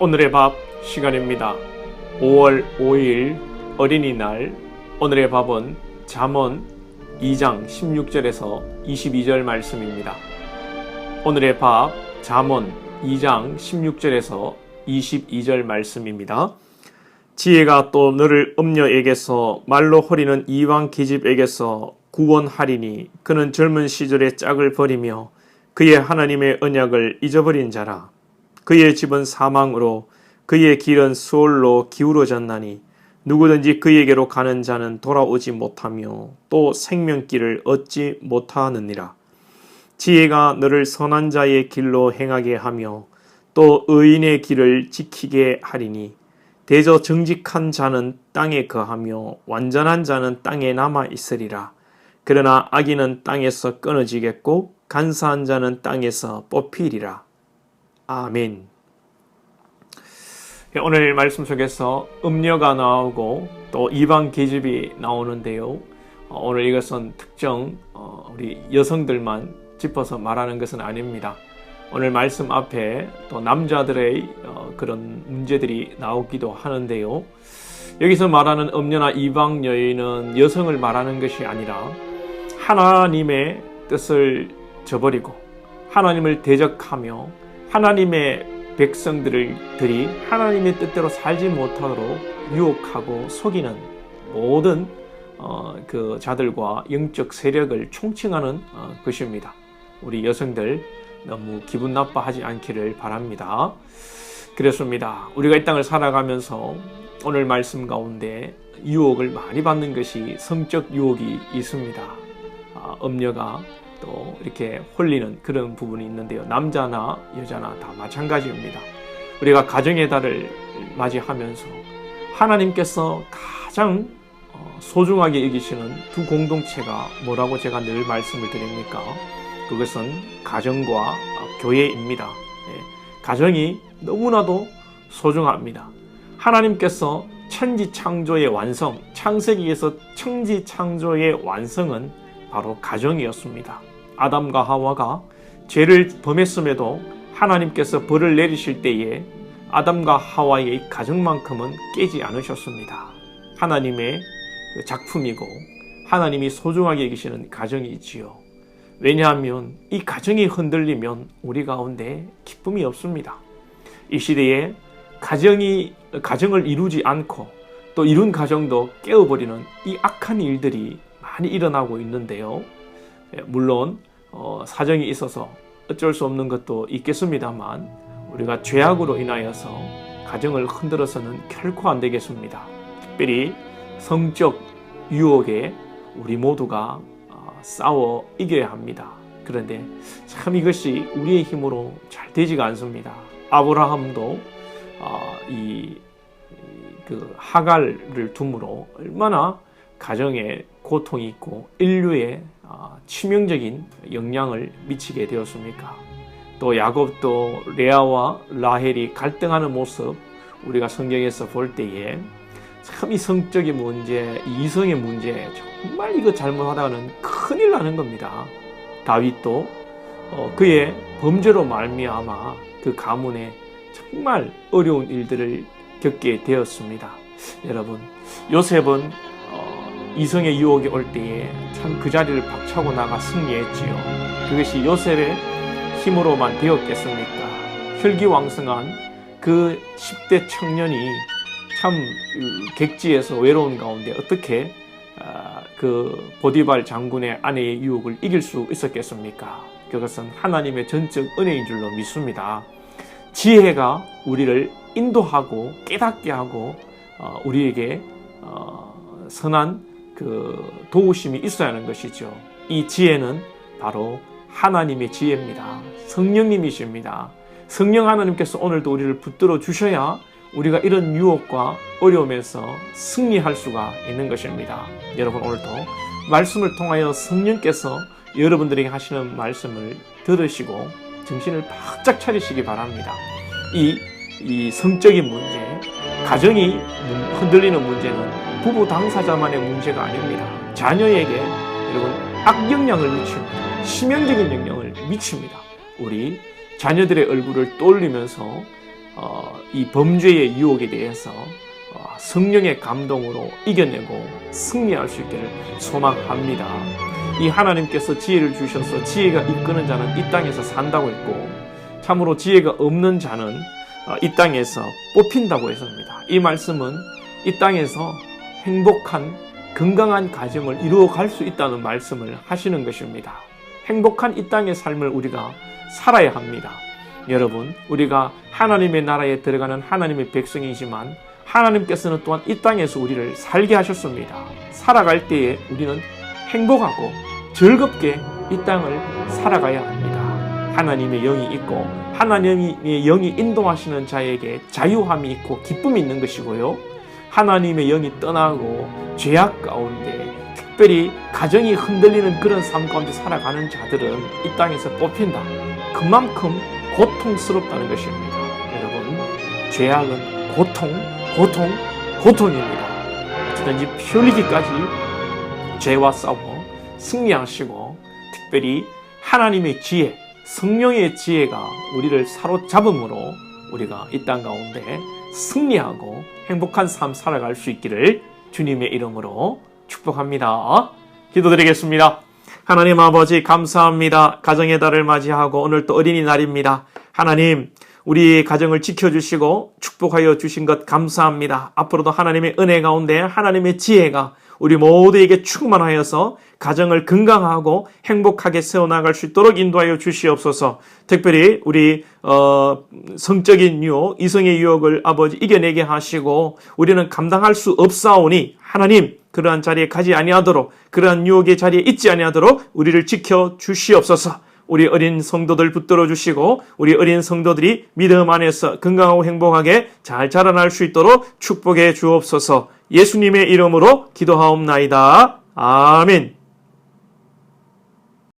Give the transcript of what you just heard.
오늘의 밥 시간입니다. 5월 5일 어린이날. 오늘의 밥은 잠언 2장 16절에서 22절 말씀입니다. 오늘의 밥 잠언 2장 16절에서 22절 말씀입니다. 지혜가 또 너를 음녀에게서 말로 허리는 이방 계집에게서 구원하리니 그는 젊은 시절의 짝을 버리며 그의 하나님의 언약을 잊어버린 자라. 그의 집은 사망으로 그의 길은 수월로 기울어졌나니 누구든지 그에게로 가는 자는 돌아오지 못하며 또 생명길을 얻지 못하느니라. 지혜가 너를 선한 자의 길로 행하게 하며 또 의인의 길을 지키게 하리니 대저 정직한 자는 땅에 거하며 완전한 자는 땅에 남아 있으리라. 그러나 악인은 땅에서 끊어지겠고 간사한 자는 땅에서 뽑히리라. 아멘. 오늘 말씀 속에서 음녀가 나오고 또 이방 계집이 나오는데요. 오늘 이것은 특정 우리 여성들만 짚어서 말하는 것은 아닙니다. 오늘 말씀 앞에 또 남자들의 그런 문제들이 나오기도 하는데요. 여기서 말하는 음녀나 이방 여인은 여성을 말하는 것이 아니라 하나님의 뜻을 저버리고 하나님을 대적하며 하나님의 백성들이 하나님의 뜻대로 살지 못하도록 유혹하고 속이는 모든 그 자들과 영적 세력을 총칭하는 것입니다. 우리 여성들 너무 기분 나빠하지 않기를 바랍니다. 그렇습니다. 우리가 이 땅을 살아가면서 오늘 말씀 가운데 유혹을 많이 받는 것이 성적 유혹이 있습니다. 음녀가 또 이렇게 홀리는 그런 부분이 있는데요. 남자나 여자나 다 마찬가지입니다. 우리가 가정의 달을 맞이하면서 하나님께서 가장 소중하게 여기시는 두 공동체가 뭐라고 제가 늘 말씀을 드립니까? 그것은 가정과 교회입니다. 가정이 너무나도 소중합니다. 하나님께서 천지창조의 완성, 창세기에서 천지창조의 완성은 바로 가정이었습니다. 아담과 하와가 죄를 범했음에도 하나님께서 벌을 내리실 때에 아담과 하와의 가정만큼은 깨지 않으셨습니다. 하나님의 작품이고 하나님이 소중하게 여기시는 가정이지요. 왜냐하면 이 가정이 흔들리면 우리 가운데 기쁨이 없습니다. 이 시대에 가정을 이루지 않고 또 이룬 가정도 깨어버리는 이 악한 일들이 많이 일어나고 있는데요. 물론 사정이 있어서 어쩔 수 없는 것도 있겠습니다만 우리가 죄악으로 인하여서 가정을 흔들어서는 결코 안 되겠습니다. 특별히 성적 유혹에 우리 모두가 싸워 이겨야 합니다. 그런데 참 이것이 우리의 힘으로 잘 되지가 않습니다. 아브라함도 그 하갈을 둠으로 얼마나 가정에 고통이 있고 인류에 치명적인 영향을 미치게 되었습니까? 또 야곱도 레아와 라헬이 갈등하는 모습 우리가 성경에서 볼 때에 참 이 성적인 문제, 이성의 문제 정말 이거 잘못하다가는 큰일 나는 겁니다. 다윗도 그의 범죄로 말미암아 그 가문에 정말 어려운 일들을 겪게 되었습니다. 여러분, 요셉은 이성의 유혹이 올 때에 참 그 자리를 박차고 나가 승리했지요. 그것이 요셉의 힘으로만 되었겠습니까? 혈기왕성한 그 10대 청년이 참 객지에서 외로운 가운데 어떻게 그 보디발 장군의 아내의 유혹을 이길 수 있었겠습니까? 그것은 하나님의 전적 은혜인 줄로 믿습니다. 지혜가 우리를 인도하고 깨닫게 하고 우리에게 선한 그 도우심이 있어야 하는 것이죠. 이 지혜는 바로 하나님의 지혜입니다. 성령님이십니다. 성령 하나님께서 오늘도 우리를 붙들어 주셔야 우리가 이런 유혹과 어려움에서 승리할 수가 있는 것입니다. 여러분, 오늘도 말씀을 통하여 성령께서 여러분들에게 하시는 말씀을 들으시고 정신을 바짝 차리시기 바랍니다. 이 성적인 문제, 가정이 흔들리는 문제는 부부 당사자만의 문제가 아닙니다. 자녀에게 여러분 악영향을 미칩니다. 치명적인 영향을 미칩니다. 우리 자녀들의 얼굴을 떠올리면서 이 범죄의 유혹에 대해서 성령의 감동으로 이겨내고 승리할 수 있기를 소망합니다. 이 하나님께서 지혜를 주셔서 지혜가 이끄는 자는 이 땅에서 산다고 했고, 참으로 지혜가 없는 자는 이 땅에서 뽑힌다고 했습니다. 이 말씀은 이 땅에서 행복한 건강한 가정을 이루어갈 수 있다는 말씀을 하시는 것입니다. 행복한 이 땅의 삶을 우리가 살아야 합니다. 여러분, 우리가 하나님의 나라에 들어가는 하나님의 백성이지만 하나님께서는 또한 이 땅에서 우리를 살게 하셨습니다. 살아갈 때에 우리는 행복하고 즐겁게 이 땅을 살아가야 합니다. 하나님의 영이 있고 하나님의 영이 인도하시는 자에게 자유함이 있고 기쁨이 있는 것이고요. 하나님의 영이 떠나고 죄악 가운데 특별히 가정이 흔들리는 그런 삶 가운데 살아가는 자들은 이 땅에서 뽑힌다. 그만큼 고통스럽다는 것입니다. 여러분, 죄악은 고통입니다. 어찌든지 피 흘리기까지 죄와 싸워 승리하시고, 특별히 하나님의 지혜, 성령의 지혜가 우리를 사로잡음으로 우리가 이 땅 가운데 승리하고 행복한 삶 살아갈 수 있기를 주님의 이름으로 축복합니다. 기도드리겠습니다. 하나님 아버지, 감사합니다. 가정의 달을 맞이하고 오늘 또 어린이날입니다. 하나님, 우리 가정을 지켜주시고 축복하여 주신 것 감사합니다. 앞으로도 하나님의 은혜 가운데 하나님의 지혜가 우리 모두에게 충만하여서 가정을 건강하고 행복하게 세워나갈 수 있도록 인도하여 주시옵소서. 특별히 우리 성적인 유혹, 이성의 유혹을 아버지 이겨내게 하시고, 우리는 감당할 수 없사오니 하나님, 그러한 자리에 가지 아니하도록, 그러한 유혹의 자리에 있지 아니하도록 우리를 지켜 주시옵소서. 우리 어린 성도들 붙들어 주시고, 우리 어린 성도들이 믿음 안에서 건강하고 행복하게 잘 자라날 수 있도록 축복해 주옵소서. 예수님의 이름으로 기도하옵나이다. 아멘.